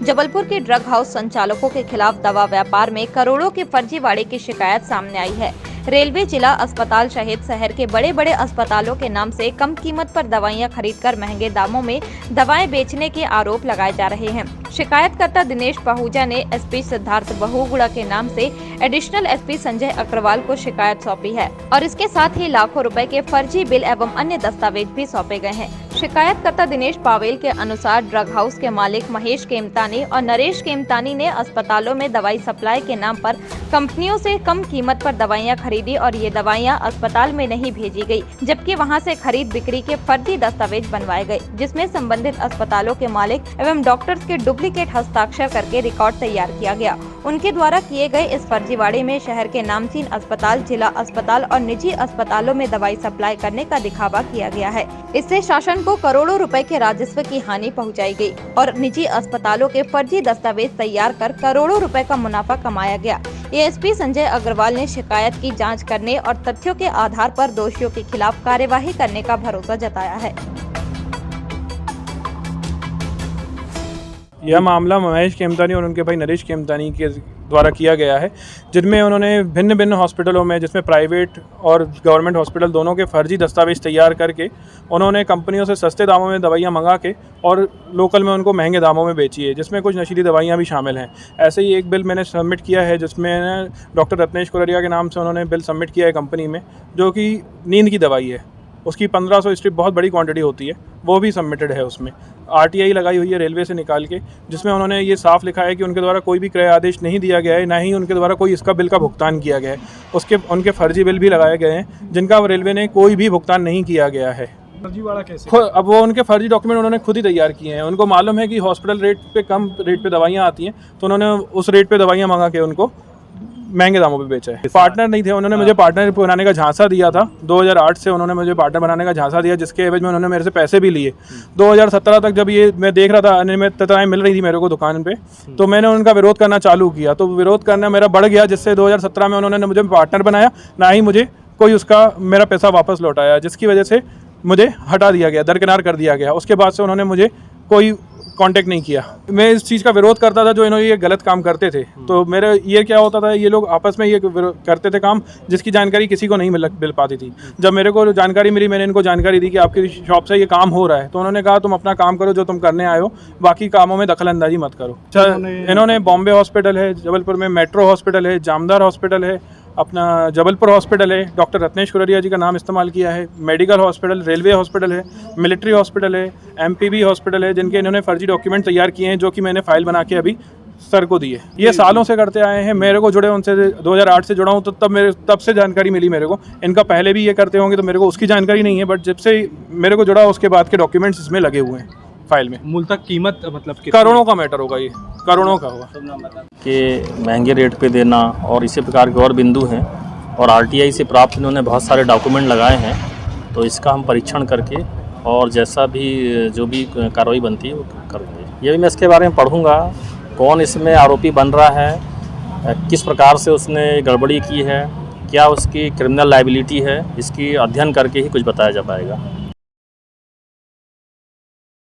जबलपुर के drug house संचालकों के खिलाफ दवा व्यापार में करोड़ों के फर्जीवाड़े की शिकायत सामने आई है। रेलवे, जिला अस्पताल सहित शहर के बड़े बड़े अस्पतालों के नाम से कम कीमत पर दवाइयां खरीदकर महंगे दामों में दवाएं बेचने के आरोप लगाए जा रहे हैं। शिकायतकर्ता दिनेश पहूजा ने एसपी सिद्धार्थ बहुगुणा के नाम से एडिशनल एसपी संजय अग्रवाल को शिकायत सौंपी है और इसके साथ ही लाखों रुपए के फर्जी बिल एवं अन्य दस्तावेज भी सौंपे गए हैं। शिकायतकर्ता दिनेश पावेल के अनुसार ड्रग हाउस के मालिक महेश केमतानी और नरेश केमतानी ने अस्पतालों में दवाई सप्लाई के नाम पर कंपनियों से कम कीमत पर दवाइयां खरीदी और ये दवाइयां अस्पताल में नहीं भेजी गई, जबकि वहां से खरीद बिक्री के फर्जी दस्तावेज बनवाए गए, जिसमें संबंधित अस्पतालों के मालिक एवं डॉक्टर्स के डुप्लीकेट हस्ताक्षर करके रिकॉर्ड तैयार किया गया। उनके द्वारा किए गए इस फर्जीवाड़े में शहर के नामचीन अस्पताल, जिला अस्पताल और निजी अस्पतालों में दवाई सप्लाई करने का दिखावा किया गया है। इससे शासन को करोड़ों रुपए के राजस्व की हानि पहुंचाई गई और निजी अस्पतालों के फर्जी दस्तावेज तैयार कर करोड़ों रुपए का मुनाफा कमाया गया। एएसपी संजय अग्रवाल ने शिकायत की जांच करने और तथ्यों के आधार पर दोषियों के खिलाफ कार्यवाही करने का भरोसा जताया है। यह मामला महेश केमतानी और उनके भाई नरेश केमतानी के द्वारा किया गया है, जिनमें उन्होंने भिन्न भिन्न हॉस्पिटलों में, जिसमें प्राइवेट और गवर्नमेंट हॉस्पिटल दोनों के फर्जी दस्तावेज तैयार करके उन्होंने कंपनियों से सस्ते दामों में दवाइयां मंगा के और लोकल में उनको महंगे दामों में बेची है, जिसमें कुछ नशीली दवाइयां भी शामिल हैं। ऐसे ही एक बिल मैंने सबमिट किया है, जिसमें डॉक्टर रत्नेश कुररिया के नाम से उन्होंने बिल सबमिट किया है कंपनी में, जो कि नींद की दवाई है। उसकी 1500 स्ट्रिप बहुत बड़ी क्वांटिटी होती है, वो भी सबमिटेड है। उसमें आरटीआई लगाई हुई है रेलवे से निकाल के, जिसमें उन्होंने ये साफ लिखा है कि उनके द्वारा कोई भी क्रय आदेश नहीं दिया गया है, ना ही उनके द्वारा कोई इसका बिल का भुगतान किया गया है। उनके फर्जी बिल भी लगाए गए हैं, जिनका रेलवे ने कोई भी भुगतान नहीं किया गया है। फर्जीवाड़ा कैसे? अब वो उनके फर्जी डॉक्यूमेंट उन्होंने खुद ही तैयार किए हैं। उनको मालूम है कि हॉस्पिटल रेट पे कम रेट पे दवाइयाँ आती हैं, तो उन्होंने उस रेट पे दवाइयाँ मंगा के उनको महंगे दामों पे बेचा है। पार्टनर नहीं थे, उन्होंने मुझे पार्टनर बनाने का झांसा दिया था। 2008 से उन्होंने मुझे पार्टनर बनाने का झांसा दिया, जिसके एवज में उन्होंने मेरे से पैसे भी लिए। 2017 तक जब ये मैं देख रहा था, अनियमितताएं मिल रही थी मेरे को दुकान पे, तो मैंने उनका विरोध करना चालू किया। तो विरोध करना मेरा बढ़ गया, जिससे 2017 में उन्होंने मुझे पार्टनर बनाया, ना ही मुझे कोई उसका मेरा पैसा वापस लौटाया, जिसकी वजह से मुझे हटा दिया गया, दरकिनार कर दिया गया। उसके बाद से उन्होंने मुझे कोई कांटेक्ट नहीं किया। मैं इस चीज़ का विरोध करता था जो इन्होंने ये गलत काम करते थे। तो मेरे ये क्या होता था, ये लोग आपस में ये करते थे काम, जिसकी जानकारी किसी को नहीं मिल पाती थी। जब मेरे को जानकारी मिली, मैंने इनको जानकारी दी कि आपकी शॉप से ये काम हो रहा है, तो उन्होंने कहा तुम अपना काम करो जो तुम करने आए हो, बाकी कामों में दखल अंदाजी मत करो। इन्होंने बॉम्बे हॉस्पिटल है, जबलपुर में मेट्रो हॉस्पिटल है, जामदार हॉस्पिटल है, अपना जबलपुर हॉस्पिटल है, डॉक्टर रत्नेश कुररिया जी का नाम इस्तेमाल किया है, मेडिकल हॉस्पिटल, रेलवे हॉस्पिटल है, मिलिट्री हॉस्पिटल है, एमपीबी हॉस्पिटल है, जिनके इन्होंने फर्जी डॉक्यूमेंट तैयार किए हैं, जो कि मैंने फाइल बना के अभी सर को दिए। ये सालों से करते आए हैं। मेरे को जुड़े उनसे 2008 से जुड़ा हूँ, तो तब से जानकारी मिली मेरे को। इनका पहले भी ये करते होंगे, तो मेरे को उसकी जानकारी नहीं है, बट जब से मेरे को जुड़ा उसके बाद के डॉक्यूमेंट्स इसमें लगे हुए हैं फाइल में। मूल तक कीमत मतलब करोड़ों का मैटर होगा, ये करोड़ों का होगा। कि महंगे रेट पे देना और इसी प्रकार के और बिंदु हैं, और आरटीआई से प्राप्त इन्होंने बहुत सारे डॉक्यूमेंट लगाए हैं, तो इसका हम परीक्षण करके और जैसा भी जो भी कार्रवाई बनती है वो करेंगे। ये भी मैं इसके बारे में पढ़ूंगा, कौन इसमें आरोपी बन रहा है, किस प्रकार से उसने गड़बड़ी की है, क्या उसकी क्रिमिनल लायबिलिटी है, इसकी अध्ययन करके ही कुछ बताया जा पाएगा।